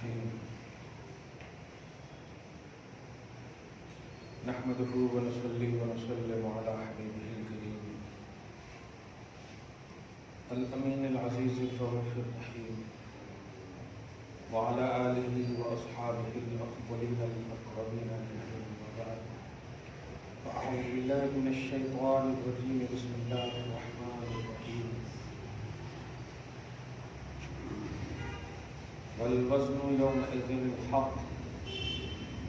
الرحيم نحمده ونصلي ونسلم على حبيبه الكريم الأمين العزيز الرؤوف الرحيم وعلى آله وأصحابه الأفضلين الأكرمين أجمعين وبعد فأعوذ بالله من الشيطان الرجيم بسم الله الرحمن الرحيم والوزن يومئذ الحق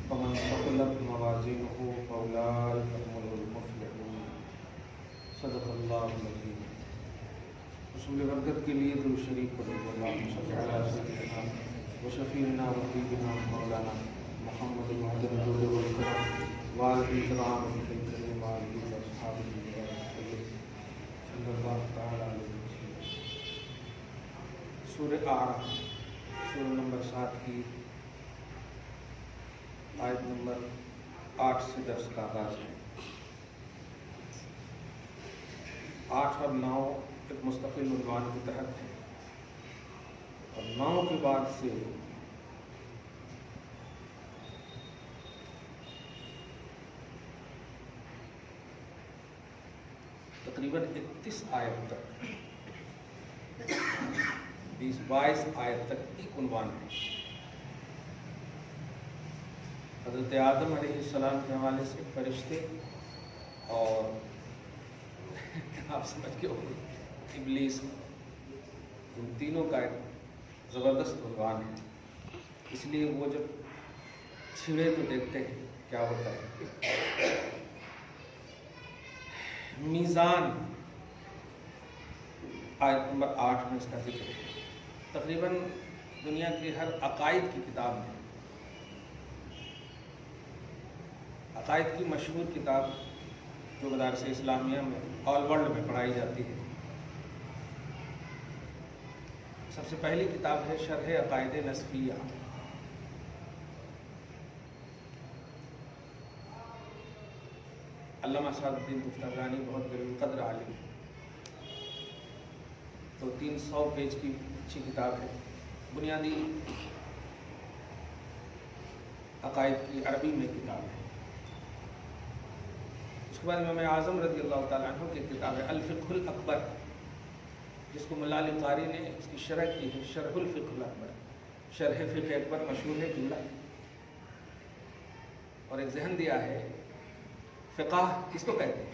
فمن ثقلت موازينه فأولئك هم المفلحون صدق الله العظيم. رسول برکت کے لیے درود شریف پڑھیں اللہم صلی علی سیدنا وشفیعنا وحبیبنا مولانا محمد المعظم الجود والکرم وآلہ الکرام الکریم وآلہ واصحابہ صلی اللہ تعالی علیہ وسلم. سورہ اعراف سورہ نمبر 7 کی آیت نمبر 8 سے درس کا آغاز ہے. 8 اور 9 ایک مستقل عنوان کے تحت ہے اور 9 کے بعد سے تقریباً 31 آیت تک 20-22 آیت تک ایک عنوان ہے. حضرت آدم علیہ السلام کے حوالے سے فرشتے اور آپ سمجھ کے ہوں گے ابلیس، ان تینوں کا ایک زبردست عنوان ہے. اس لیے وہ جب چھڑے تو دیکھتے ہیں کیا ہوتا ہے. میزان آیت نمبر 8 میں اس کا ذکر ہے. تقریباً دنیا کی ہر عقائد کی کتاب میں، عقائد کی مشہور کتاب جو مدارس اسلامیہ میں آل ورلڈ میں پڑھائی جاتی ہے، سب سے پہلی کتاب ہے شرح عقائد نسفیہ. علامہ صاحب الدین تفتازانی بہت قدر عالم ہے، تو 300 پیج کی اچھی کتاب ہے. بنیادی عقائد کی عربی میں کتاب ہے. اس کے بعد امام اعظم رضی اللہ تعالیٰ عنہ کی کتاب ہے الفقہ الاکبر، جس کو ملا علی قاری نے اس کی شرح کی ہے شرح الفقہ الاکبر. شرح فقہ اکبر مشہور ہے جملہ، اور ایک ذہن دیا ہے فقہ کس کو کہتے ہیں.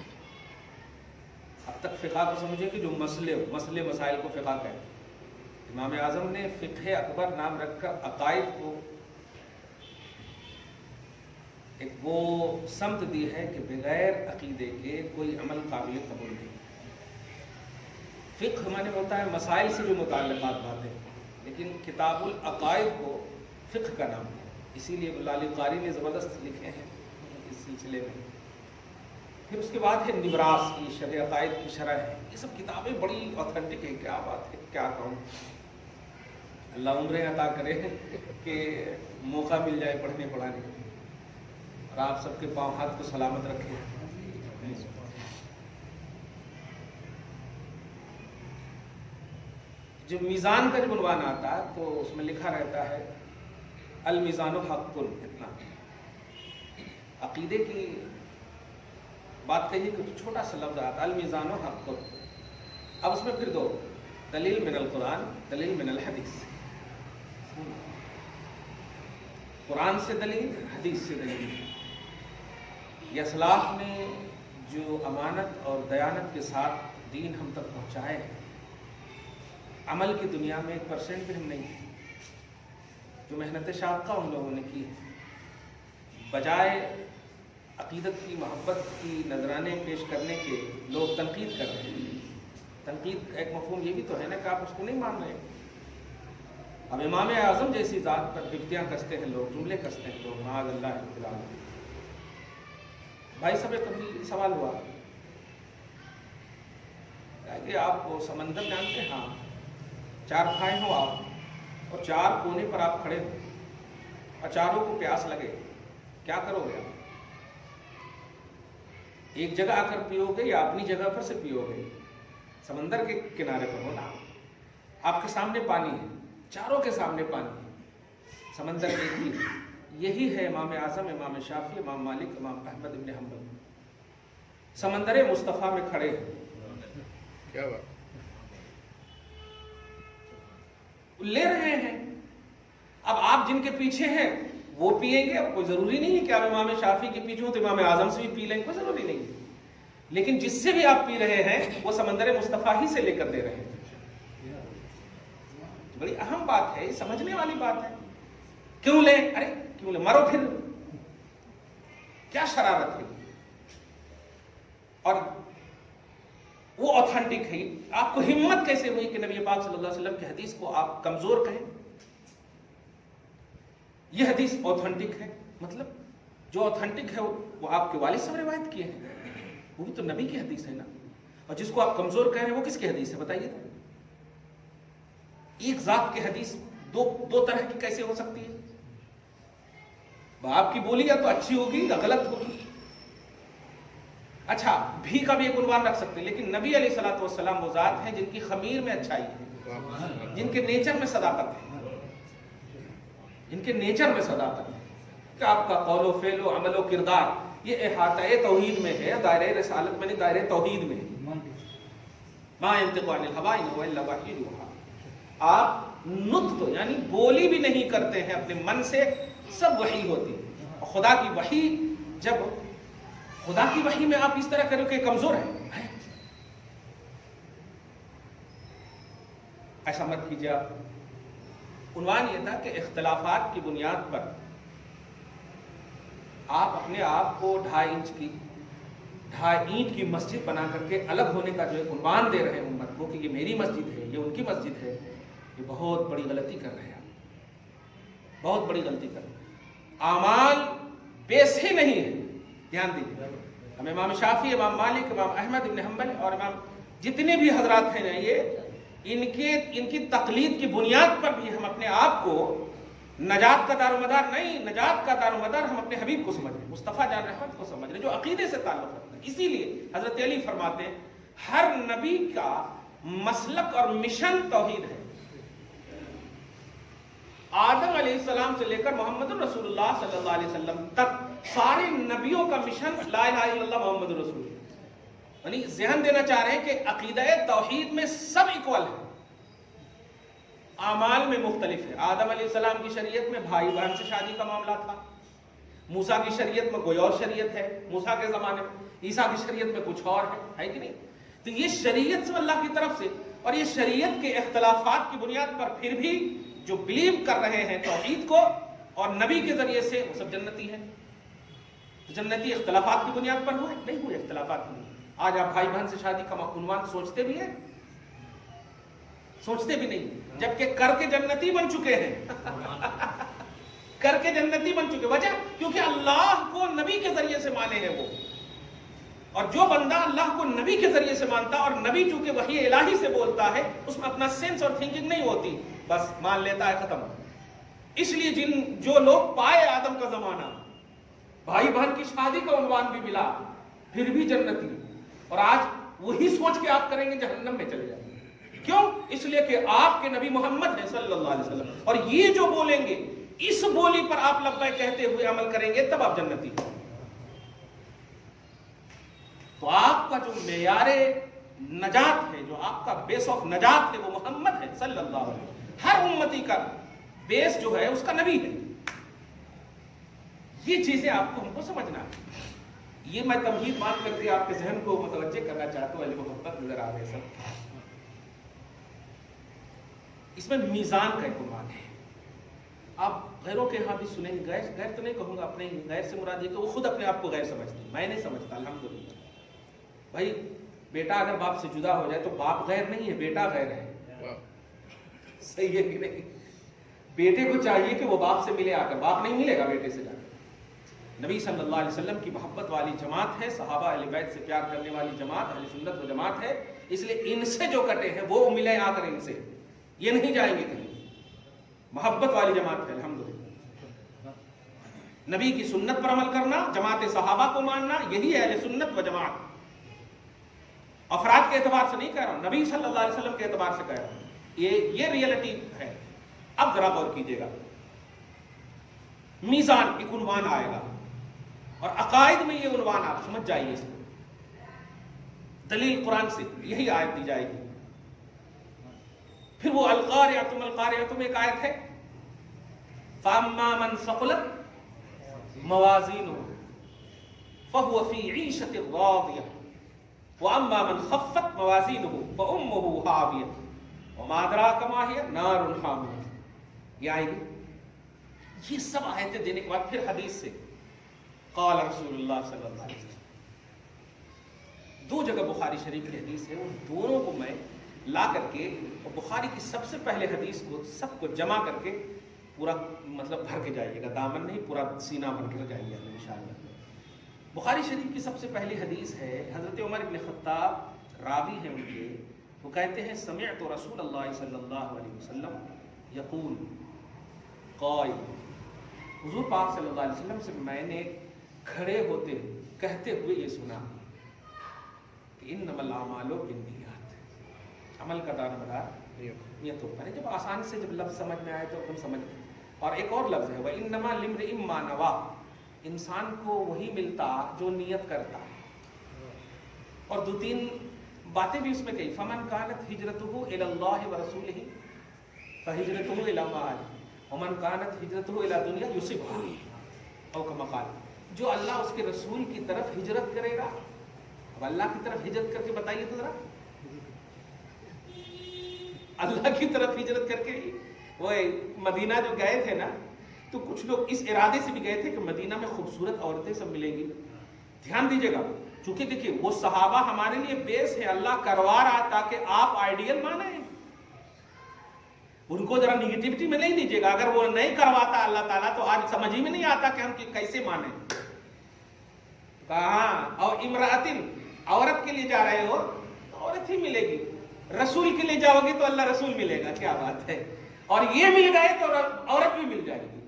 اب تک فقہ کو سمجھے کہ جو مسئلے مسائل کو فقہ کہتے ہیں. امام اعظم نے فقہ اکبر نام رکھ کر عقائد کو ایک وہ سمت دی ہے کہ بغیر عقیدے کے کوئی عمل قابل قبول نہیں. فقہ معنی ہوتا ہے مسائل سے جو متعلقات باتیں، لیکن کتاب العقائد کو فقہ کا نام ہے. اسی لیے ملا علی قاری نے زبردست لکھے ہیں اس سلسلے میں. پھر اس کے بعد ہے نبراس کی شرح عقائد کی شرح ہے. یہ سب کتابیں بڑی اوتھینٹک ہیں. کیا بات ہے، کیا کہوں. اللہ عمریں عطا کرے کہ موقع مل جائے پڑھنے پڑھانے کا، اور آپ سب کے پاؤں ہاتھ کو سلامت رکھے. جو میزان کا جب عنوان آتا ہے تو اس میں لکھا رہتا ہے المیزان حق. اتنا عقیدے کی بات کہیے کہ چھوٹا سا لفظ آتا ہے المیزان حق. اب اس میں پھر دو دلیل من القرآن، دلیل من الحدیث. قرآن سے دلیل، حدیث سے دلیل. یہ اسلاف نے جو امانت اور دیانت کے ساتھ دین ہم تک پہنچائے ہیں، عمل کی دنیا میں 1% بھی ہم نہیں ہیں. جو محنت شاقہ ان لوگوں نے کی ہے، بجائے عقیدت کی محبت کی نذرانے پیش کرنے کے لوگ تنقید کر رہے ہیں. تنقید کا ایک مفہوم یہ بھی تو ہے نا کہ آپ اس کو نہیں مان رہے. اب امام اعظم جیسی ذات پر بگتیاں کستے ہیں لوگ، جملے کستے ہیں لوگ، معاذ اللہ رب العالمین. بھائی صاحب کبھی سوال ہوا کہ آپ کو سمندر جانتے ہیں؟ ہاں. 4 بھائی ہو آپ اور 4 کونے پر آپ کھڑے ہو اور چاروں کو پیاس لگے، کیا کرو گے آپ؟ ایک جگہ آ کر پیو گے یا اپنی جگہ پر سے پیو گے؟ سمندر کے کنارے پر ہونا، آپ کے سامنے پانی ہے، چاروں کے سامنے پانی ہے. سمندر ایک ہی ہے. یہی ہے امام اعظم، امام شافعی، امام مالک، امام احمد ابن حنبل. سمندر مصطفیٰ میں کھڑے ہیں. کیا بات. لے رہے ہیں. اب آپ جن کے پیچھے ہیں وہ پیئیں گے. اب کوئی ضروری نہیں ہے کہ آپ امام شافعی کے پیچھے ہوں تو امام اعظم سے بھی پی لیں، کوئی ضروری نہیں ہے. لیکن جس سے بھی آپ پی رہے ہیں وہ سمندر مصطفیٰ ہی سے لے کر دے رہے ہیں. بڑی اہم بات ہے، سمجھنے والی بات ہے. کیوں لیں؟ ارے کیوں لیں، مرو پھر. کیا شرارت ہے. اور وہ اوتھینٹک ہے. آپ کو ہمت کیسے ہوئی کہ نبی پاک صلی اللہ علیہ وسلم کی حدیث کو آپ کمزور کہیں؟ یہ حدیث اوتھینٹک ہے. مطلب جو اوتھینٹک ہے وہ آپ کے والد صاحب روایت کیے ہیں، وہ بھی تو نبی کی حدیث ہے نا. اور جس کو آپ کمزور کہہ رہے ہیں وہ کس کی حدیث ہے بتائیے. ایک ذات کی حدیث دو طرح کی کیسے ہو سکتی ہے؟ آپ کی بولی یا تو اچھی ہوگی یا غلط ہوگی. اچھا بھی کا بھی ایک عنوان رکھ سکتے ہیں، لیکن نبی علیہ الصلوۃ والسلام وہ ذات ہیں جن کی خمیر میں اچھائی ہے، جن کے نیچر میں صداقت ہے، جن کے نیچر میں صداقت ہے کہ آپ کا قول و فعل و عمل و کردار یہ احاطہ توحید میں ہے، دائرہ رسالت میں نہیں، دائرہ توحید میں ہے. ما ينطق عن الهوى ان هو الا وحی یوحی. آپ نطق یعنی بولی بھی نہیں کرتے ہیں اپنے من سے، سب وحی ہوتی ہے. اور خدا کی وحی، جب خدا کی وحی میں آپ اس طرح کرو کہ کمزور ہے، ایسا مت کیجیے. آپ عنوان یہ تھا کہ اختلافات کی بنیاد پر آپ اپنے آپ کو 2.5 اینٹ کی مسجد بنا کر کے الگ ہونے کا جو عنوان دے رہے ہیں امت کو کہ یہ میری مسجد ہے، یہ ان کی مسجد ہے، یہ بہت بڑی غلطی کر رہے ہیں. بہت بڑی غلطی کر رہے ہیں. اعمال بیس ہی نہیں ہے. دھیان دیجیے. ہم امام شافعی، امام مالک، امام احمد ابن حنبل اور امام جتنے بھی حضرات ہیں یہ ان کی تقلید کی بنیاد پر بھی ہم اپنے آپ کو نجات کا دار و مدار نہیں، نجات کا دار و مدار ہم اپنے حبیب کو سمجھ رہے ہیں، مصطفیٰ جان رحمت کو سمجھ رہے ہیں جو عقیدے سے تعلق رکھتے ہیں. اسی لیے حضرت علی فرماتے ہیں ہر نبی کا مسلک اور مشن توحید ہے. آدم علیہ السلام سے لے کر محمد رسول اللہ صلی اللہ علیہ وسلم تک سارے نبیوں کا مشن لا الہ الا اللہ محمد رسول اللہ. یعنی ذہن دینا چاہ رہے ہیں کہ عقیدہ توحید میں سب ایکول ہے، اعمال میں مختلف ہے. آدم علیہ السلام کی شریعت میں بھائی بہن سے شادی کا معاملہ تھا. موسیٰ کی شریعت میں کوئی اور شریعت ہے موسیٰ کے زمانے میں. عیسیٰ کی شریعت میں کچھ اور ہے کہ نہیں. تو یہ شریعت سے اللہ کی طرف سے، اور یہ شریعت کے اختلافات کی بنیاد پر پھر بھی جو بلیو کر رہے ہیں توحید کو اور نبی کے ذریعے سے وہ سب جنتی ہیں. جنتی اختلافات کی بنیاد پر ہوئے نہیں ہوئے اختلافات کی. آج آپ بھائی بہن سے شادی کا عنوان سوچتے بھی ہیں؟ سوچتے بھی نہیں، جبکہ کر کے جنتی بن چکے ہیں. کر کے جنتی بن چکے. وجہ کیونکہ اللہ کو نبی کے ذریعے سے مانے ہیں وہ. اور جو بندہ اللہ کو نبی کے ذریعے سے مانتا اور نبی چونکہ وحی الہی سے بولتا ہے اس میں اپنا سینس اور تھنکنگ نہیں ہوتی، بس مان لیتا ہے، ختم. اس لیے جو لوگ پائے آدم کا زمانہ، بھائی بہن کی شادی کا عنوان بھی ملا پھر بھی جنتی، اور آج وہی سوچ کے آپ کریں گے جہنم میں چلے جائیں گے. کیوں؟ اس لیے کہ آپ کے نبی محمد ہیں صلی اللہ علیہ وسلم، اور یہ جو بولیں گے اس بولی پر آپ لبیک کہتے ہوئے عمل کریں گے تب آپ جنتی ہیں. تو آپ کا جو معیار نجات ہے، جو آپ کا بیس آف نجات ہے وہ محمد ہے صلی اللہ علیہ وسلم. ہر امتی کا بیس جو ہے اس کا نبی ہے. یہ چیزیں آپ کو ہم کو سمجھنا ہے. یہ میں تمہید مان کر کے آپ کے ذہن کو متوجہ کرنا چاہتا ہوں. علی محبت نظر آ رہے سب. اس میں میزان کا ایک عنوان ہے. آپ غیروں کے ہاں بھی سنیں گے، غیر تو نہیں کہوں گا، اپنے غیر سے مراد یہ کہ وہ خود اپنے آپ کو غیر سمجھتے ہیں. میں نہیں سمجھتا الحمدللہ. بھائی بیٹا اگر باپ سے جدا ہو جائے تو باپ غیر نہیں ہے، بیٹا غیر ہے. صحیح ہے کہ نہیں؟ بیٹے کو چاہیے کہ وہ باپ سے ملے آ کر، باپ نہیں ملے گا بیٹے سے جا کر. نبی صلی اللہ علیہ وسلم کی محبت والی جماعت ہے، صحابہ اہل بیت سے پیار کرنے والی جماعت اہل سنت و جماعت ہے. اس لیے ان سے جو کٹے ہیں وہ ملے آ کر ان سے، یہ نہیں جائیں گے کہیں. محبت والی جماعت ہے الحمدللہ. نبی کی سنت پر عمل کرنا، جماعت صحابہ کو ماننا، یہی ہے اہل سنت و جماعت. افراد کے اعتبار سے نہیں کہہ رہا ہوں، نبی صلی اللہ علیہ وسلم کے اعتبار سے کہہ رہا ہوں. یہ ریئلٹی ہے. اب ذرا غور کیجیے گا. میزان ایک عنوان آئے گا، اور عقائد میں یہ عنوان آپ سمجھ جائیے اس کو، دلیل قرآن سے یہی آیت دی جائے گی۔ پھر وہ القاریۃ ما القاریۃ میں ایک آیت ہے، فاما من ثقلت موازینہ فهو فی عیشۃ راضیہ واما من خفت موازینہ فامہ ہاویہ وما ادراک ما ہی نار حامیہ۔ یہ آئے گی۔ یہ سب آیتیں دینے کے بعد پھر حدیث سے قال رسول اللہ صلی اللہ علیہ وسلم، دو جگہ بخاری شریف کی حدیث ہے، ان دونوں کو میں لا کر کے اور بخاری کی سب سے پہلے حدیث کو سب کو جمع کر کے پورا مطلب بھر کے جائیے گا، دامن نہیں پورا سینہ بھر کے جائیے گا انشاءاللہ۔ بخاری شریف کی سب سے پہلی حدیث ہے، حضرت عمر بن خطاب راوی ہیں ان کے، وہ کہتے ہیں سمعت رسول اللہ صلی اللہ علیہ وسلم یقول قائل، حضور پاک صلی اللہ علیہ وسلم سے میں نے کھڑے ہوتے کہتے ہوئے یہ سنا کہ انما الاعمال بالنیات، عمل کا دار مدار نیت ہوتا ہے۔ جب آسان سے جب لفظ سمجھ میں آئے تو تم سمجھ گئے۔ اور ایک اور لفظ ہے وَإِنَّمَا لِامْرِئٍ مَّا نَوَىٰ، انسان کو وہی ملتا جو نیت کرتا۔ اور دو تین باتیں بھی اس میں کہی، فَمَنْ كَانَتْ هِجْرَتُهُ إِلَى اللَّهِ وَرَسُولِهِ فَهِجْرَتُهُ إِلَىٰ مَا هَاجَرَ وَمَنْ كَانَتْ هِجْرَتُهُ إِلَىٰ دُنْيَا يُصِبُهَا أَوْ كَمَا قَالَ، جو اللہ اس کے رسول کی طرف ہجرت کرے گا۔ اب اللہ کی طرف ہجرت کر کے بتائیے تو ذرا، اللہ کی طرف ہجرت کر کے وہ مدینہ جو گئے تھے نا، تو کچھ لوگ اس ارادے سے بھی گئے تھے کہ مدینہ میں خوبصورت عورتیں سب ملیں گی۔ دھیان دیجیے گا، چونکہ دیکھیے وہ صحابہ ہمارے لیے بیس ہے، اللہ کروا رہا تاکہ آپ آئیڈیل مانیں، ان کو ذرا نیگیٹیوٹی میں نہیں دیجیے گا۔ اگر وہ نہیں کرواتا اللہ تعالیٰ تو آج سمجھ ہی میں نہیں آتا کہ ہم کیسے مانیں۔ کہاں اور امراتن، عورت کے لیے جا رہے ہو تو عورت ہی ملے گی، رسول کے لیے جاؤ گے تو اللہ رسول ملے گا، کیا بات ہے۔ اور یہ مل گئے تو عورت بھی مل جائے گی۔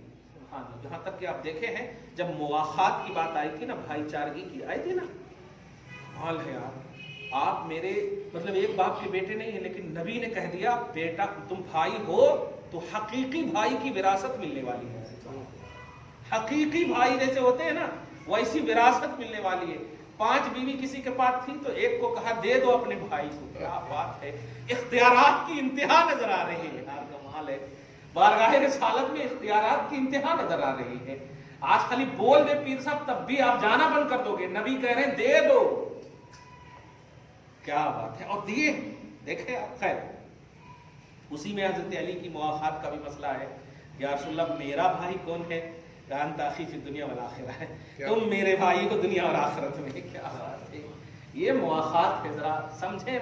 جہاں تک کہ آپ دیکھے ہیں جب مواخات کی بات آئی تھی نا، بھائی چارگی کی آئی تھی نا، حال ہے آپ میرے مطلب ایک باپ کے بیٹے نہیں ہیں، لیکن نبی نے کہہ دیا بیٹا تم بھائی ہو تو حقیقی بھائی کی وراثت ملنے والی ہے۔ حقیقی بھائی جیسے ہوتے ہیں نا ویسی وراثت ملنے والی ہے۔ 5 بیوی کسی کے پاس تھی تو ایک کو کہا دے دو اپنے بھائی کو، کیا بات ہے، اختیارات کی انتہا نظر آ رہی ہے، یار کمال ہے۔ بارگاہ رسالت میں اختیارات کی انتہا نظر آ رہی ہے۔ آج خالی بول دے پیر صاحب تب بھی آپ جانا بند کر دو گے، نبی کہہ رہے ہیں دے دو، کیا بات ہے، اور دیے دیکھیں آپ۔ خیر اسی میں حضرت علی کی مواخات کا بھی مسئلہ ہے، یا رسول اللہ میرا بھائی کون ہے، کہا انت اخی فی الدنیا والآخرہ ہے، تم میرے بھائی کو دنیا اور آخرت میں، کیا بات ہے۔ یہ مواخات ہے، ذرا سمجھیں،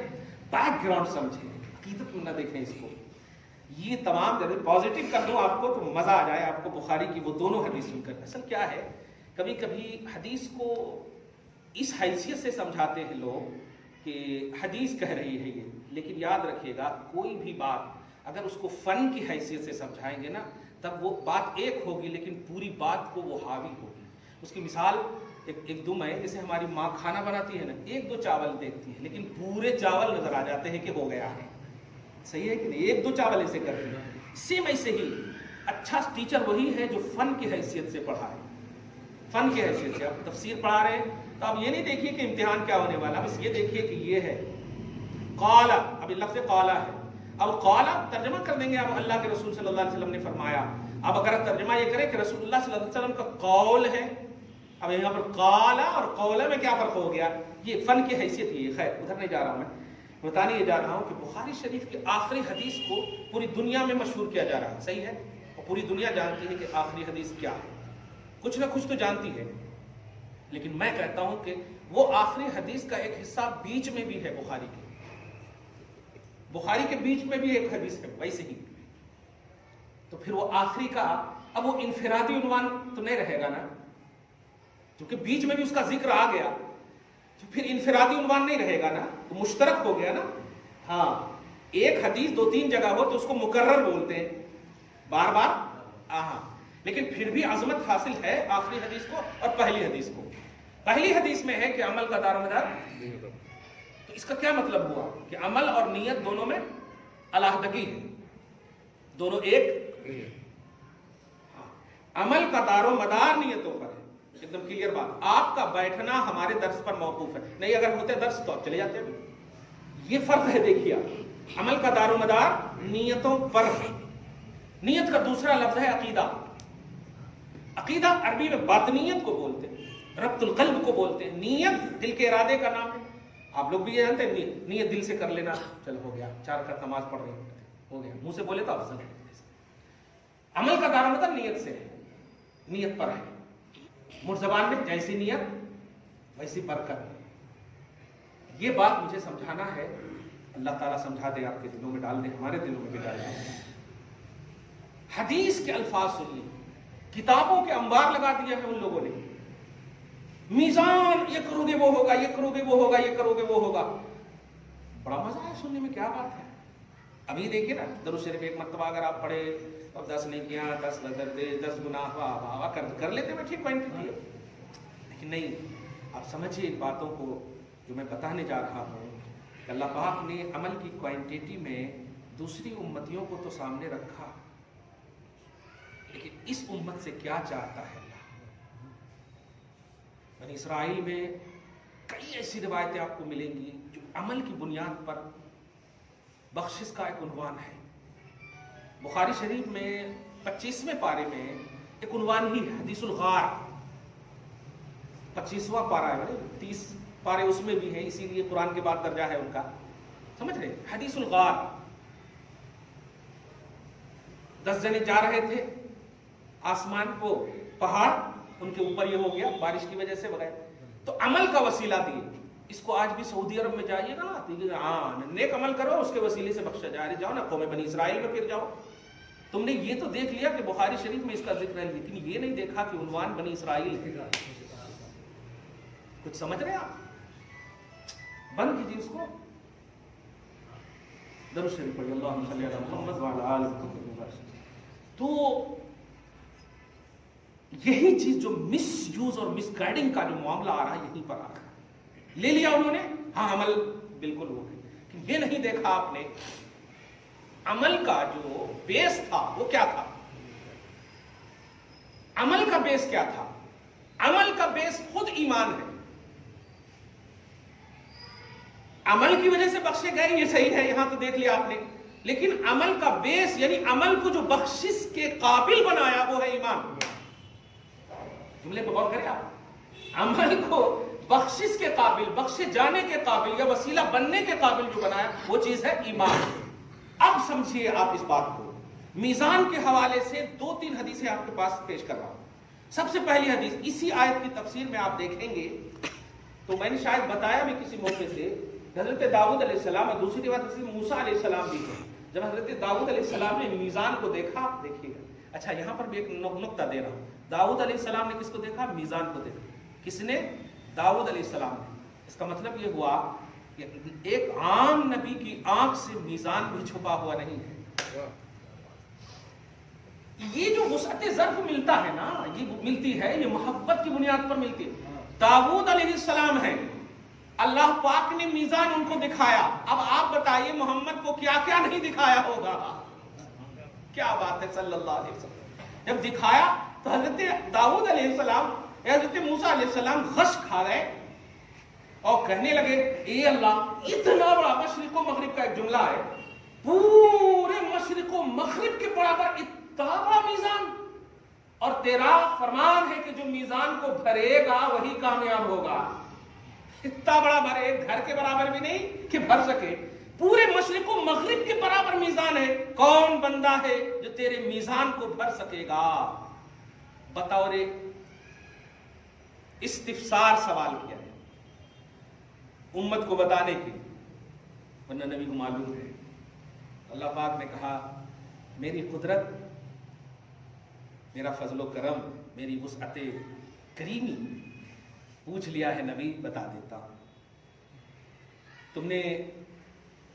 بیک گراؤنڈ سمجھیں، عقیدت میں نہ دیکھیں اس کو۔ یہ تمام جب پازیٹیو کر دوں آپ کو تو مزہ آ جائے آپ کو بخاری کی وہ دونوں حدیث سن کر۔ اصل کیا ہے، کبھی کبھی حدیث کو اس حیثیت سے سمجھاتے ہیں لوگ کہ حدیث کہہ رہی ہے یہ، لیکن یاد رکھیے گا کوئی بھی بات اگر اس کو فن کی حیثیت سے سمجھائیں گے نا تب وہ بات ایک ہوگی، لیکن پوری بات کو وہ حاوی ہوگی۔ اس کی مثال ایک دم ہے، جیسے ہماری ماں کھانا بناتی ہے نا، 1-2 چاول دیکھتی ہے لیکن پورے چاول نظر آ جاتے ہیں کہ ہو گیا ہے، صحیح ہے کہ نہیں، 1-2 چاول ایسے کرتے ہیں۔ سیم ایسے ہی اچھا ٹیچر وہی ہے جو فن کی حیثیت سے پڑھائے، فن کی حیثیت سے۔ آپ تفسیر پڑھا رہے ہیں تو آپ یہ نہیں دیکھیے کہ امتحان کیا ہونے والا، بس یہ دیکھیے کہ یہ ہے قالا، اب یہ لفظ قالا ہے، اب قالا ترجمہ کر دیں گے اب اللہ کے رسول صلی اللہ علیہ وسلم نے فرمایا۔ اب اگر ترجمہ یہ کریں کہ رسول اللہ صلی اللہ علیہ وسلم کا قول ہے، اب یہاں پر قالا اور قولا میں کیا فرق ہو گیا، یہ فن کی حیثیت یہ ہے۔ خیر ادھر نہیں جا رہا ہوں، میں بتانے یہ جا رہا ہوں کہ بخاری شریف کی آخری حدیث کو پوری دنیا میں مشہور کیا جا رہا ہے، صحیح ہے، اور پوری دنیا جانتی ہے کہ آخری حدیث کیا ہے، کچھ نہ کچھ تو جانتی ہے، لیکن میں کہتا ہوں کہ وہ آخری حدیث کا ایک حصہ بیچ میں بھی ہے، بخاری کے بیچ میں بھی ایک حدیث ہے ویسے ہی، تو پھر وہ آخری کا اب وہ انفرادی عنوان تو نہیں رہے گا نا، کیونکہ بیچ میں بھی اس کا ذکر آ گیا تو پھر انفرادی عنوان نہیں رہے گا نا، تو مشترک ہو گیا نا۔ ہاں ایک حدیث 2-3 جگہ ہو تو اس کو مکرر بولتے ہیں، بار بار، ہاں، لیکن پھر بھی عظمت حاصل ہے آخری حدیث کو اور پہلی حدیث کو۔ پہلی حدیث میں ہے کہ عمل کا دار و مدار، تو اس کا کیا مطلب ہوا کہ عمل اور نیت دونوں میں علیحدگی ہے، دونوں ایک، عمل کا دار و مدار نیتوں پر ہے. ایک دم کلیئر بات. آپ کا بیٹھنا ہمارے درس پر موقوف ہے. نہیں اگر ہوتے درس تو آپ چلے جاتے ابھی. یہ فرق ہے. دیکھیے آپ, عمل کا دار و مدار نیتوں پر ہے. نیت کا دوسرا لفظ ہے عقیدہ. عقیدہ عربی میں باطنیت کو بولتے ہیں, ربط القلب کو بولتے ہیں. نیت دل کے ارادے کا نام ہے. آپ لوگ بھی یہ جانتے ہیں نیت دل سے کر لینا, چل ہو گیا, 4 رکعت نماز پڑھ رہے ہیں, ہو گیا. منہ سے بولے تو افضل ہے. عمل کا دار و مدار نیت سے ہے, نیت پر ہے. مر زبان میں جیسی نیت ویسی برکت. یہ بات مجھے سمجھانا ہے. اللہ تعالیٰ سمجھا دے, آپ کے دلوں میں ڈال دے, ہمارے دلوں میں بھی ڈال دے. حدیث کے الفاظ سنیے, کتابوں کے انبار لگا دیا ہے ان لوگوں نے. میزان, یہ کرو گے وہ ہوگا, یہ کرو گے وہ ہوگا, یہ کرو گے وہ ہوگا. بڑا مزہ ہے سننے میں, کیا بات ہے. ابھی دیکھیے نا, درود شریف ایک مرتبہ اگر آپ پڑھے اور 10 نہیں کیا, 10 نظر دے, 10 گناہ واہ کر لیتے میں ٹھیک پوائنٹ تھی. لیکن نہیں, آپ سمجھیے ان باتوں کو جو میں بتانے جا رہا ہوں. کہ اللہ پاک نے عمل کی کوانٹیٹی میں دوسری امتیوں کو تو سامنے رکھا, لیکن اس امت سے کیا چاہتا ہے اللہ. بنی اسرائیل میں کئی ایسی روایتیں آپ کو ملیں گی جو عمل کی بنیاد پر بخشش کا ایک عنوان ہے. بخاری شریف میں 25ویں پارے میں ایک عنوان ہی ہے, حدیث الغار. 25واں پارہ ہے, 30 پارے اس میں بھی ہیں, اسی لیے قرآن کے بعد درجہ ہے ان کا, سمجھ رہے. حدیث الغار. 10 جنے جا رہے تھے, آسمان کو پہاڑ ان کے اوپر یہ ہو گیا بارش کی وجہ سے وغیرہ, تو عمل کا وسیلہ دیے. اس کو آج بھی سعودی عرب میں جائیے گا, ہاں نیک عمل کرو, اس کے وسیلے سے بخشا جا رہا. جاؤ نا قوم بنی اسرائیل میں پھر جاؤ. تم نے یہ تو دیکھ لیا کہ بخاری شریف میں اس کا ذکر ہے, لیکن یہ نہیں دیکھا کہ عنوان بنی اسرائیل ہے. کچھ سمجھ رہے آپ؟ بند کیجیے اس کو. درود شریف پڑھیے, اللہم صلی علی محمد وعلی آل محمد. تو یہی چیز جو مس یوز اور مس گائیڈنگ کا جو معاملہ آ رہا ہے یہیں پر آ رہا ہے. لے لیا انہوں نے, ہاں عمل بالکل ہو گئے. یہ نہیں دیکھا آپ نے عمل کا جو بیس تھا وہ کیا تھا. عمل کا بیس کیا تھا؟ عمل کا بیس خود ایمان ہے. عمل کی وجہ سے بخشے گئے, یہ صحیح ہے, یہاں تو دیکھ لیا آپ نے. لیکن عمل کا بیس یعنی عمل کو جو بخشش کے قابل بنایا وہ ہے ایمان. جملے پہ غور کریں آپ. عمل کو بخشش کے قابل, بخشے جانے کے قابل یا وسیلہ بننے کے قابل جو بنایا وہ چیز ہے ایمان. اب سمجھیے آپ اس بات کو. میزان کے حوالے سے 2-3 حدیثیں آپ کے پاس پیش کر رہا ہوں. سب سے پہلی حدیث اسی آیت کی تفسیر میں آپ دیکھیں گے تو میں نے شاید بتایا بھی کسی موقع سے, حضرت داؤد علیہ السلام اور دوسری بات حضرت موسیٰ علیہ السلام بھی ہے. جب حضرت داؤد علیہ السلام نے میزان کو دیکھا, دیکھیے گا. اچھا یہاں پر بھی ایک نقطہ دے رہا ہوں. داؤد علیہ السلام نے کس کو دیکھا؟ میزان کو دیکھا. کس نے؟ داؤد علیہ السلام نے. اس کا مطلب یہ ہوا کہ ایک عام نبی کی آنکھ سے میزان بھی چھپا ہوا نہیں ہے. یہ جو وسعت ظرف ملتا ہے نا, یہ ملتی ہے, یہ محبت کی بنیاد پر ملتی ہے. داؤد علیہ السلام ہے, اللہ پاک نے میزان ان کو دکھایا. اب آپ بتائیے محمد کو کیا کیا نہیں دکھایا ہوگا. کیا بات ہے صلی اللہ علیہ وسلم. جب دکھایا تو حضرت داؤد علیہ السلام, حضرت موسیٰ علیہ السلام غش کھا گئے اور کہنے لگے, اے اللہ اتنا بڑا, مشرق و مغرب کا ایک جملہ ہے, پورے مشرق و مغرب کے برابر اتنا بڑا میزان, اور تیرا فرمان ہے کہ جو میزان کو بھرے گا وہی کامیاب ہوگا. اتنا بڑا بھرے, گھر کے برابر بھی نہیں کہ بھر سکے, پورے مشرق و مغرب کے برابر میزان ہے. کون بندہ ہے جو تیرے میزان کو بھر سکے گا؟ بطور استفسار سوال کیا ہے امت کو بتانے کی, ورنہ نبی کو معلوم ہے. اللہ پاک نے کہا میری قدرت, میرا فضل و کرم, میری وسعت کریمی, پوچھ لیا ہے نبی, بتا دیتا ہوں. تم نے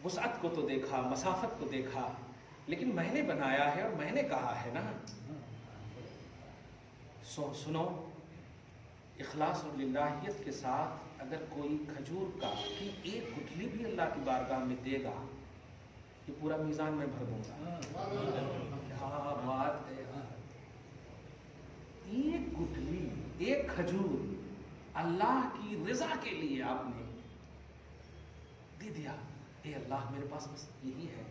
وسعت کو تو دیکھا, مسافت کو دیکھا, لیکن میں نے بنایا ہے اور میں نے کہا ہے نا. سنو, اخلاص اور للہیت کے ساتھ اگر کوئی کھجور کا کی ایک گٹھلی بھی اللہ کی بارگاہ میں دے گا, یہ پورا میزان میں بھر دوں گا. کیا بات ہے. کھجور اللہ کی رضا کے لیے آپ نے دے دیا، اے اللہ میرے پاس بس یہی ہے،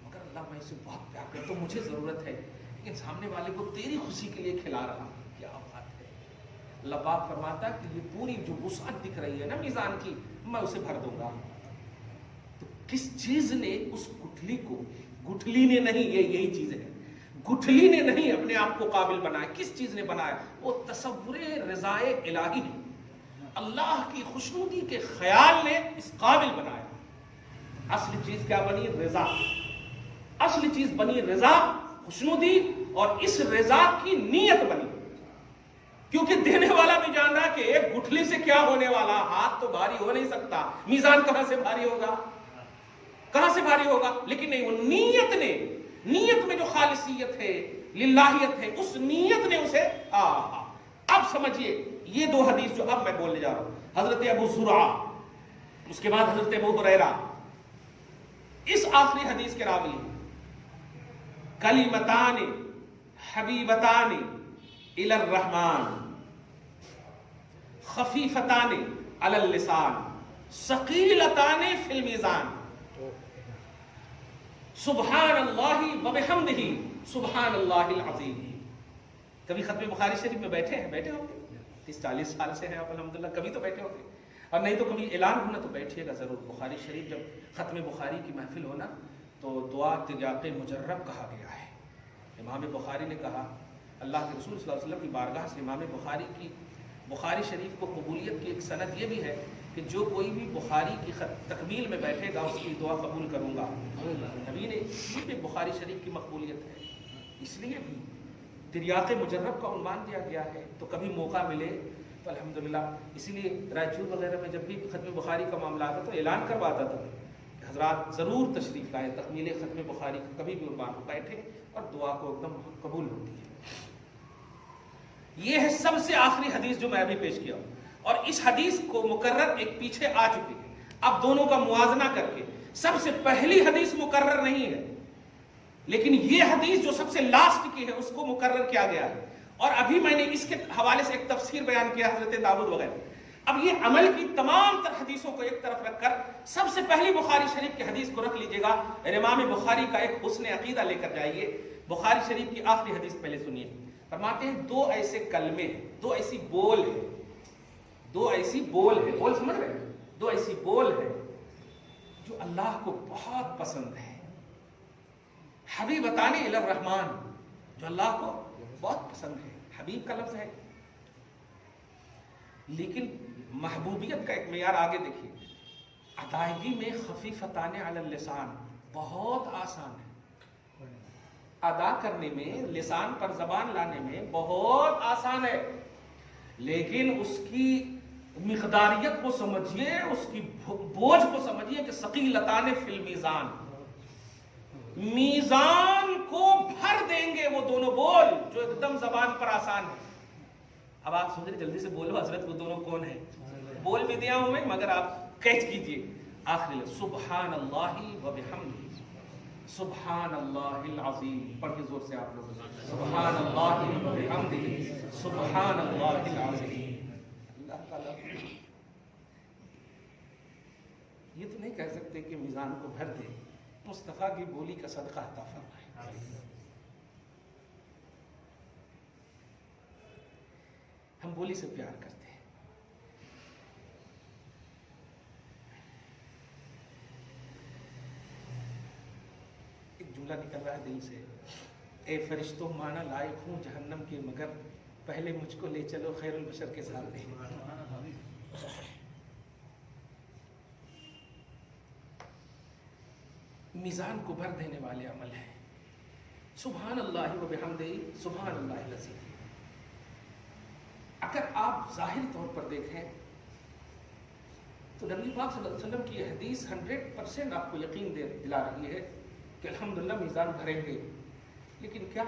مگر اللہ میں اسے بہت پیار کرتا ہوں، مجھے ضرورت ہے، لیکن سامنے والے کو تیری خوشی کے لیے کھلا رہا ہوں، کیا بات ہے۔ اللہ پاک فرماتا ہے کہ یہ پوری جو وسعت دکھ رہی ہے نا میزان کی، میں اسے بھر دوں گا۔ تو کس چیز نے اس گٹھلی کو، گٹھلی نے نہیں، یہی چیز ہے، گٹھلی نے نہیں اپنے آپ کو قابل بنایا، کس چیز نے بنایا؟ وہ تصور رضائے الہی نے، اللہ کی خوشنودی کے خیال نے اس قابل بنایا۔ اصل چیز کیا بنی؟ رضا۔ اصل چیز بنی رضا، خوشنودی، اور اس رضا کی نیت بنی، کیونکہ دینے والا بھی جان رہا کہ ایک گٹھلی سے کیا ہونے والا، ہاتھ تو بھاری ہو نہیں سکتا، میزان کہاں سے بھاری ہوگا، کہاں سے بھاری ہوگا، لیکن نہیں، وہ نیت نے، نیت میں جو خالصیت ہے، للہیت ہے، اس نیت نے اسے اب سمجھیے یہ دو حدیث جو اب میں بولنے جا رہا ہوں، حضرت ابو زرعہ، اس کے بعد حضرت ابو ہریرہ، اس آخری حدیث کے راوی ہیں، کلمتان حبیبتان الی الرحمن خفیفتان علی اللسان ثقیلتان فی المیزان سبحان اللہ وبحمدہ سبحان اللہ العظیم۔ کبھی ختم بخاری شریف میں بیٹھے ہیں؟ بیٹھے ہوں گے، 30-40 سال سے ہیں آپ الحمدللہ، کبھی تو بیٹھے ہوں گے، اور نہیں تو کبھی اعلان ہونا تو بیٹھیے گا ضرور۔ بخاری شریف جب ختم بخاری کی محفل ہونا تو دعا تریاق مجرب کہا گیا ہے۔ امام بخاری نے کہا، اللہ کے رسول صلی اللہ علیہ وسلم کی بارگاہ سے امام بخاری کی بخاری شریف کو قبولیت کی ایک سند یہ بھی ہے کہ جو کوئی بھی بخاری کی تکمیل میں بیٹھے گا اس کی دعا قبول کروں گا۔ نبی نے یہ بھی بخاری شریف کی مقبولیت ہے، اس لیے بھی تریاق مجرب کا عنوان دیا گیا ہے۔ تو کبھی موقع ملے تو الحمدللہ، اسی لیے رائچور وغیرہ میں جب بھی ختم بخاری کا معاملہ آتا تو اعلان کرواتا تھا کہ حضرات ضرور تشریف لائیں، تکمیل ختم بخاری کا کبھی بھی عنوان ہو، بیٹھے اور دعا کو ایک دم قبول ہوتی ہے۔ یہ ہے سب سے آخری حدیث جو میں ابھی پیش کیا ہوں، اور اس حدیث کو مکرر ایک پیچھے آ چکی ہے، اب دونوں کا موازنہ کر کے سب سے پہلی حدیث مکرر نہیں ہے، لیکن یہ حدیث جو سب سے لاسٹ کی ہے اس کو مکرر کیا گیا ہے، اور ابھی میں نے اس کے حوالے سے ایک تفسیر بیان کیا حضرت داؤد وغیرہ۔ اب یہ عمل کی تمام تر حدیثوں کو ایک طرف رکھ کر سب سے پہلی بخاری شریف کی حدیث کو رکھ لیجئے گا، امام بخاری کا ایک حسن عقیدہ لے کر جائیے۔ بخاری شریف کی آخری حدیث پہلے سنیے، فرماتے ہیں دو ایسے کلمے ہیں، دو ایسی بول ہے، دو ایسی بول ہے، بول سمجھ رہے ہیں؟ دو ایسی بول ہے جو اللہ کو بہت پسند ہے، حبیبتان الی الرحمن، جو اللہ کو بہت پسند ہے، حبیب کا لفظ ہے، لیکن محبوبیت کا ایک معیار آگے دیکھیے، ادائیگی میں خفیفتان علی اللسان، بہت آسان ہے ادا کرنے میں، لسان پر زبان لانے میں بہت آسان ہے، لیکن اس کی مقداریت کو سمجھیے، اس کی بوجھ کو سمجھیے کہ ثقیلتان فی المیزان، میزان کو بھر دیں گے وہ دونوں بول جو ایک دم زبان پر آسان ہے۔ اب آپ سوچ رہے جلدی سے بولو حضرت وہ دونوں کون ہیں؟ بول بھی دیا ہوں میں، مگر آپ کیچ کیجئے آخری لفظ، سبحان اللہ وبحمدہ سبحان اللہ العظیم، پڑھیے زور سے آپ لوگ، سبحان اللہ وبحمدہ سبحان اللہ العظیم۔ اللہ تعالیٰ یہ تو نہیں کہہ سکتے کہ میزان کو بھر دے، مصطفیٰ کی بولی کا صدقہ عطا فرمائے۔ ہم بولی سے پیار کرتے ہیں، ایک جملہ نکل رہا ہے دل سے، اے فرشتوں مانا لائق ہوں جہنم کے، مگر پہلے مجھ کو لے چلو خیر البشر کے سامنے۔ میزان کو بھر دینے والے عمل ہیں، سبحان اللہ وبحمدہ سبحان اللہ العظیم۔ اگر آپ ظاہری طور پر دیکھیں تو نبی پاک صلی اللہ علیہ وسلم کی یہ حدیث 100% آپ کو یقین دلا رہی ہے کہ الحمدللہ میزان بھریں گے، لیکن کیا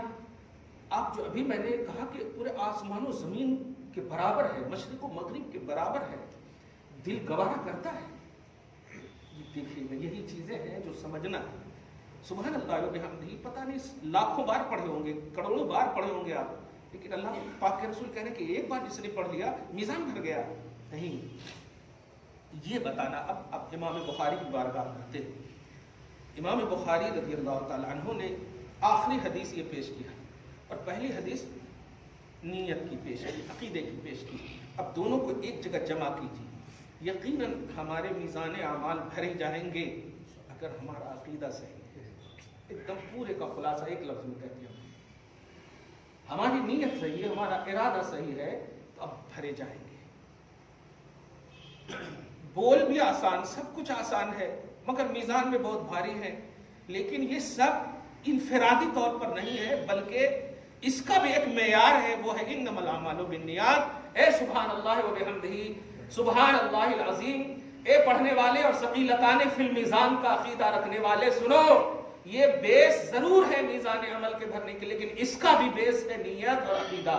آپ جو ابھی میں نے کہا کہ پورے آسمان و زمین کے برابر ہے، مشرق و مغرب کے برابر ہے، دل گوارا کرتا ہے؟ دیکھیے یہی چیزیں ہیں جو سمجھنا ہے۔ سبحان اللہ وبحمدہ پتہ نہیں لاکھوں بار پڑھے ہوں گے، کروڑوں بار پڑھے ہوں گے آپ، لیکن اللہ پاک کے رسول کہہ رہے ہیں کہ ایک بار جس نے پڑھ لیا میزان بھر گیا. نہیں, یہ بتانا. اب امام بخاری کی بارگاہ کرتے ہیں. امام بخاری رضی اللہ تعالیٰ عنہ نے آخری حدیث یہ پیش کیا اور پہلی حدیث نیت کی پیش کی, عقیدے کی پیش کی. اب دونوں کو ایک جگہ جمع کیجیے. یقیناً ہمارے میزان اعمال بھرے جائیں گے اگر ہمارا عقیدہ صحیح ہے. ایک دم پورے کا خلاصہ ایک لفظ میں کہہ دیا, ہماری نیت صحیح ہے, ہمارا ارادہ صحیح ہے تو اب بھرے جائیں گے. بول بھی آسان, سب کچھ آسان ہے, مگر میزان میں بہت بھاری ہے. لیکن یہ سب انفرادی طور پر نہیں ہے, بلکہ اس کا بھی ایک معیار ہے, وہ ہے انما الاعمال بالنیات. اے سبحان اللہ و بحمدہ, سبحان اللہ العظیم. اے پڑھنے والے اور ثقیلتان فی المیزان کا عقیدہ رکھنے والے, سنو, یہ بیس ضرور ہے میزان عمل کے بھرنے کے, لیکن اس کا بھی بیس ہے نیت اور عقیدہ.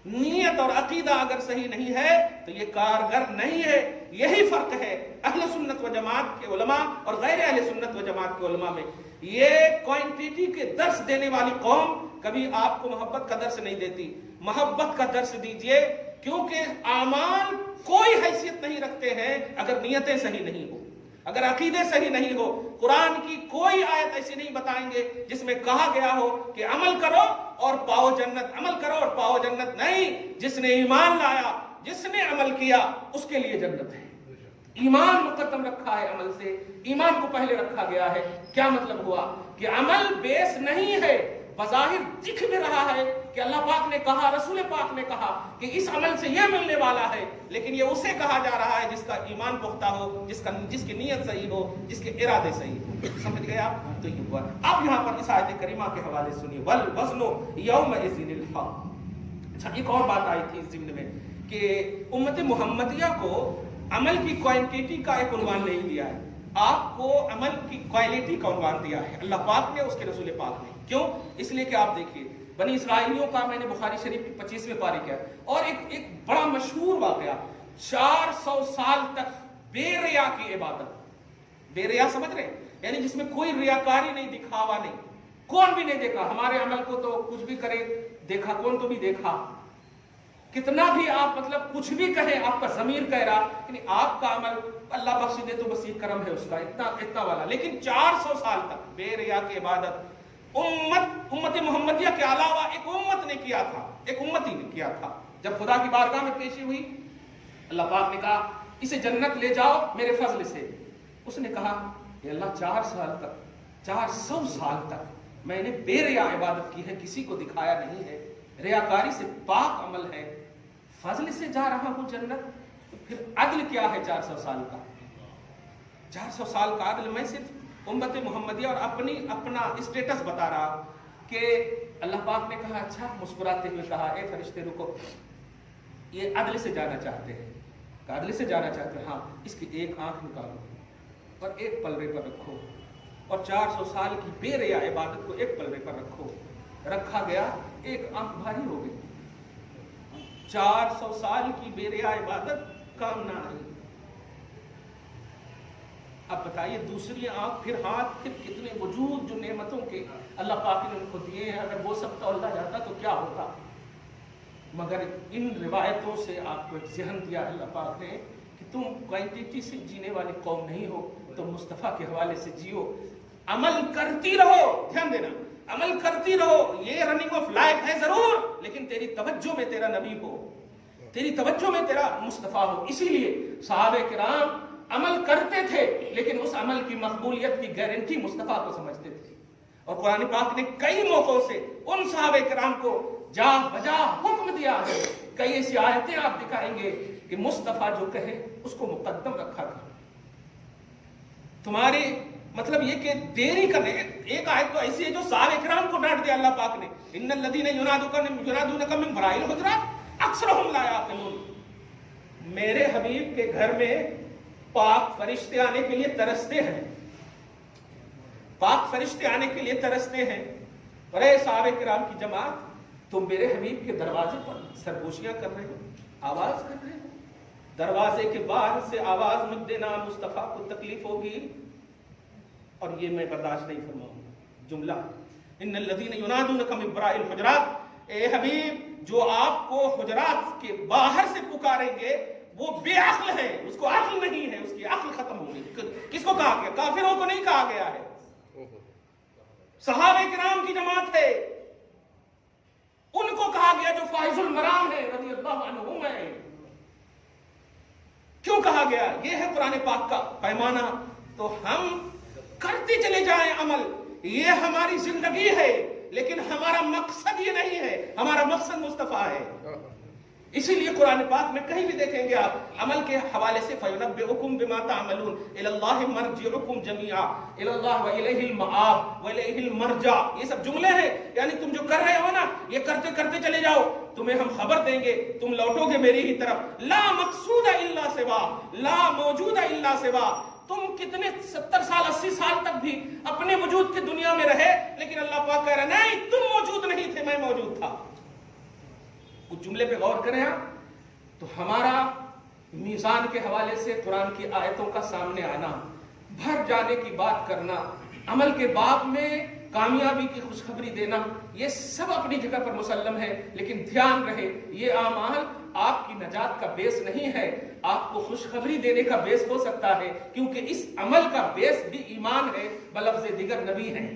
نیت اور عقیدہ اگر صحیح نہیں ہے تو یہ کارگر نہیں ہے. یہی فرق ہے اہل سنت و جماعت کے علماء اور غیر اہل سنت و جماعت کے علماء میں. یہ کوانٹیٹی کے درس دینے والی قوم کبھی آپ کو محبت کا درس نہیں دیتی. محبت کا درس دیجئے, کیونکہ اعمال کوئی حیثیت نہیں رکھتے ہیں اگر نیتیں صحیح نہیں ہو, اگر عقیدے صحیح نہیں ہو. قرآن کی کوئی آیت ایسی نہیں بتائیں گے جس میں کہا گیا ہو کہ عمل کرو اور پاؤ جنت, عمل کرو اور پاؤ جنت. نہیں, جس نے ایمان لایا, جس نے عمل کیا, اس کے لیے جنت ہے. ایمان مقدم رکھا ہے عمل سے, ایمان کو پہلے رکھا گیا ہے. کیا مطلب ہوا کہ عمل بیس نہیں ہے. بظاہر دکھ بھی رہا ہے کہ اللہ پاک نے کہا, رسول پاک نے کہا کہ اس عمل سے یہ ملنے والا ہے, لیکن یہ اسے کہا جا رہا ہے جس کا ایمان پختہ ہو, جس کی نیت صحیح ہو, جس کے ارادے صحیح ہو. سمجھ گئے آپ؟ تو یہ ہوا. اب یہاں پر اس آیت کریمہ کے حوالے سنیے, والوزن یومئذ الحق. اچھا, ایک اور بات آئی تھی اس ضمن میں کہ امت محمدیہ کو عمل کی کوانٹیٹی کا ایک عنوان نہیں دیا ہے, آپ کو عمل کی کوالٹی کا عنوان دیا ہے اللہ پاک نے, اس کے رسول پاک نے. کیوں؟ اس لیے کہ آپ دیکھیے بنی اسرائیلیوں کا میں نے بخاری شریف کی 25ویں پاری کیا, اور ایک بڑا مشہور واقعہ, 400 سال تک بے ریا کی عبادت. بے ریا سمجھ رہے ہیں, یعنی جس میں کوئی ریاکاری نہیں, دکھاوا نہیں. کون بھی نہیں دیکھا, ہمارے عمل کو تو کچھ بھی کرے دیکھا, کون تو بھی دیکھا, کتنا بھی آپ مطلب کچھ بھی کہیں, آپ کا ضمیر کہہ رہا, یعنی آپ کا عمل اللہ بخش دے تو بس یہ کرم ہے اس کا, اتنا والا. لیکن 400 سال تک بے ریا کی عبادت امت محمدیہ کے علاوہ ایک امت نے کیا تھا, ایک امتی نے کیا تھا. جب خدا کی بارگاہ میں پیشی ہوئی, اللہ پاک نے کہا اسے جنت لے جاؤ میرے فضل سے. اس نے کہا کہ اللہ 400 سال تک میں نے بے ریا عبادت کی ہے, کسی کو دکھایا نہیں ہے, ریاکاری سے پاک عمل ہے, فضل سے جا رہا ہوں جنت. تو پھر عدل کیا ہے 400 سال کا؟ 400 سال کا عدل میں صرف امت محمدیہ اور اپنا اسٹیٹس بتا رہا کہ اللہ پاک نے کہا, اچھا, مسکراتے ہوئے کہا, اے فرشتے رکو, یہ عدل سے جانا چاہتے ہیں. عدل سے جانا چاہتے ہیں, ہاں, اس کی ایک آنکھ نکالو اور ایک پلڑے پر رکھو, اور 400 سال کی بے ریا عبادت کو ایک پلڑے پر رکھو. رکھا گیا, ایک آنکھ بھاری ہو گئی. 400 سال کی بے ریا عبادت کام نہ آئی. اب بتائیے دوسری آنکھ, پھر ہاتھ, پھر کتنے وجود جو نعمتوں کے اللہ پاک نے ان کو دیے ہیں, اگر وہ سب تولا جاتا تو کیا ہوتا. مگر ان روایتوں سے آپ کو ایک ذہن دیا اللہ پاک نے کہ تم کوانٹیٹی سے جینے والی قوم نہیں ہو, تم مصطفیٰ کے حوالے سے جیو, عمل کرتی رہو. دھیان دینا, عمل کرتی رہو. یہ رننگ آف لائف ہے ضرور, لیکن تیری توجہ میں تیرا نبی ہو, تیری توجہ میں تیرا مصطفیٰ ہو. اسی لیے صحابہ کرام عمل کرتے تھے, لیکن اس عمل کی مقبولیت کی گارنٹی مصطفیٰ کو سمجھتے تھے. اور قرآن پاک نے کئی موقعوں سے ان صحابہ کرام کو جا بجا حکم دیا ہے. کئی ایسی آیتیں آپ دکھائیں گے کہ مصطفیٰ جو کہے اس کو مقدم رکھا کرو. تمہاری مطلب یہ کہ دیری کرنے, ایک آیت تو ایسی ہے جو صحابہ کرام کو ڈانٹ دیا اللہ پاک نے, ان الذین ینادونک من وراء الحجرات اکثرهم لا یعقلون. میرے حبیب کے گھر میں پاک فرشتے آنے کے لیے ترستے ہیں, پاک فرشتے آنے کے لیے ترستے ہیں. اور اے صحابہ کرام کی جماعت, تم میرے حبیب کے دروازے پر سرگوشیاں کر رہے ہو, آواز کر رہے ہو. دروازے کے باہر سے آواز مت دینا, مصطفیٰ کو تکلیف ہوگی, اور یہ میں برداشت نہیں فرماؤں گا. جملہ ان الذین ینادونک من وراء الحجرات, اے حبیب جو آپ کو حجرات کے باہر سے پکاریں گے وہ بے عقل ہے، اس کو عقل نہیں ہے، اس کی عقل ختم ہو گئی۔ کس کو کہا گیا؟ کافروں کو نہیں کہا گیا ہے، صحابہ کرام کی جماعت ہے، ان کو کہا گیا جو فائز المرام ہے رضی اللہ عنہم ہے۔ کیوں کہا گیا؟ یہ ہے قرآن پاک کا پیمانہ۔ تو ہم کرتے چلے جائیں عمل، یہ ہماری زندگی ہے، لیکن ہمارا مقصد یہ نہیں ہے، ہمارا مقصد مصطفیٰ ہے۔ اسی لیے قرآن پاک میں کہیں بھی دیکھیں گے آپ عمل کے حوالے سے فَيُنَبِّئُكُم بِمَا تَعْمَلُونَ إِلَى اللَّهِ مَرْجِعُكُم جَمِيعًا إِلَى اللَّهِ وَإِلَيْهِ الْمَآبُ وَإِلَيْهِ الْمَرْجَعُ۔ یہ سب جملے ہیں، یعنی تم جو کر رہے ہو نا یہ کرتے کرتے چلے جاؤ، تمہیں ہم خبر دیں گے، تم لوٹو گے میری ہی طرف۔ لا مقصود الا سوا، لا موجود الا سوا۔ تم کتنے 70 سال 80 سال تک بھی اپنے وجود کی دنیا میں رہے، لیکن اللہ پاک کہہ رہا نہیں تم موجود نہیں تھے، میں موجود تھا۔ اس جملے پہ غور کریں آپ تو ہمارا میزان کے حوالے سے قرآن کی آیتوں کا سامنے آنا، بھر جانے کی بات کرنا، عمل کے باب میں کامیابی کی خوشخبری دینا، یہ سب اپنی جگہ پر مسلم ہے، لیکن دھیان رہے یہ اعمال آپ کی نجات کا بیس نہیں ہے، آپ کو خوشخبری دینے کا بیس ہو سکتا ہے، کیونکہ اس عمل کا بیس بھی ایمان ہے، بلفظ دیگر نبی ہیں۔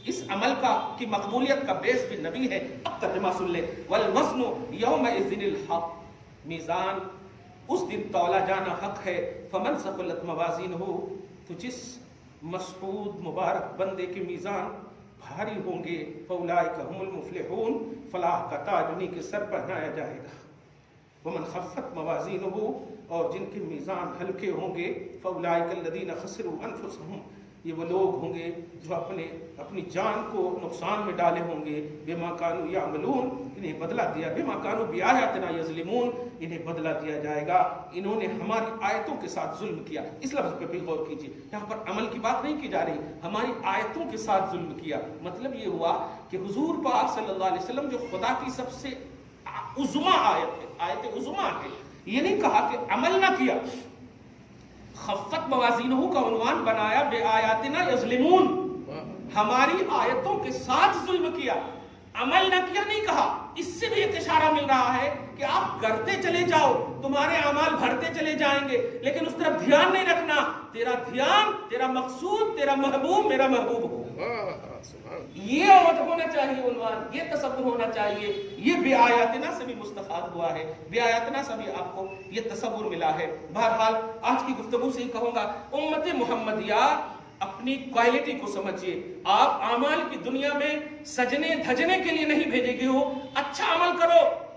اس عمل کی مقبولیت کا بیس بھی نبی ہے۔ اب ترجمہ سن لے، والوزن یومئذ الحق، میزان اس دن تولا جانا حق ہے۔ فمن ثقلت موازینہ، تو جس مسعود مبارک بندے کے میزان بھاری ہوں گے، فاولئک هم المفلحون، فلاح کا تاج انہیں کے سر پہنایا جائے گا۔ ومن خفت موازینہ، اور جن کے میزان ہلکے ہوں گے، فاولئک الذین خسروا انفسهم، یہ وہ لوگ ہوں گے جو اپنی جان کو نقصان میں ڈالے ہوں گے۔ بما کانوا یعملون، انہیں بدلہ دیا، بما کانوا بآیاتنا یظلمون، انہیں بدلہ دیا جائے گا، انہوں نے ہماری آیتوں کے ساتھ ظلم کیا۔ اس لفظ پہ بھی غور کیجیے، یہاں پر عمل کی بات نہیں کی جا رہی، ہماری آیتوں کے ساتھ ظلم کیا۔ مطلب یہ ہوا کہ حضور پاک صلی اللہ علیہ وسلم جو خدا کی سب سے عظمی آیت ہے، آیت عظمی ہے، یہ نہیں کہا کہ عمل نہ کیا۔ خفت موازینہ کا عنوان بنایا بے آیاتنا یظلمون، ہماری آیتوں کے ساتھ ظلم کیا، عمل نہ کیا نہیں کہا۔ اس سے بھی ایک اشارہ مل رہا ہے کہ آپ کرتے چلے جاؤ، تمہارے اعمال بڑھتے چلے جائیں گے، لیکن اس طرف دھیان نہیں رکھنا، تیرا دھیان، تیرا مقصود، تیرا محبوب میرا محبوب ہو۔ یہ ہونا چاہیے عنوان، یہ تصور ہونا چاہیے۔ یہ بے آیاتنا سے بھی مستفاد ہوا ہے، بے آیاتنا سے بھی آپ کو یہ تصور ملا ہے۔ بہرحال آج کی گفتگو سے ہی کہوں گا، امت محمدیہ اپنی کوالٹی کو سمجھیے۔ آپ اعمال کی دنیا میں سجنے دھجنے کے لیے نہیں بھیجے گئے ہو، اچھا عمل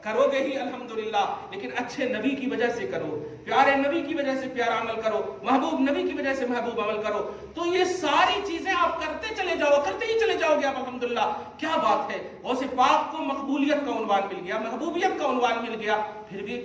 کرو گے ہی الحمدللہ، لیکن اچھے نبی کی وجہ سے کرو، پیارے نبی کی وجہ سے پیارا عمل کرو، محبوب نبی کی وجہ سے محبوب عمل کرو۔ تو یہ ساری چیزیں آپ کرتے چلے جاؤ، کرتے ہی چلے جاؤ گے آپ الحمدللہ۔ کیا بات ہے، غوث پاک کو مقبولیت کا عنوان مل گیا، محبوبیت کا عنوان مل گیا، پھر بھی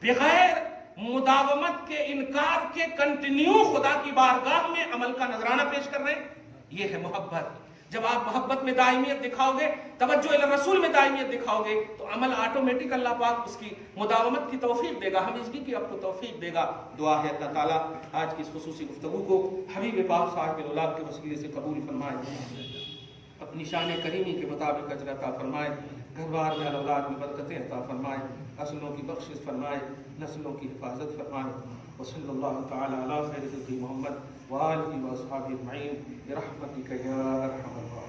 بغیر مداومت کے، انکار کے، کنٹینیو خدا کی بارگاہ میں عمل کا نذرانہ پیش کر رہے ہیں۔ یہ ہے محبت۔ جب آپ محبت میں دائمیت دکھاؤ گے، توجہ الی رسول میں دائمیت دکھاؤ گے، تو عمل آٹومیٹک اللہ پاک اس کی مداومت کی توفیق دے گا، ہمیشگی کی آپ کو توفیق دے گا۔ دعا ہے اللہ تعالیٰ آج کی اس خصوصی گفتگو کو حبیب پاک صاحب الاولاد کے وسیلے سے قبول فرمائے، اپنی شان کریمی کے مطابق اجر عطا فرمائے، گھر بار میں اولاد میں برکتیں عطا فرمائے، نسلوں کی بخشش فرمائے، نسلوں کی حفاظت فرمائے۔ وصلی اللہ تعالی علی خیر خلق محمد وآلہ واصحابہ اجمعین برحمتک یا ارحم الراحمین۔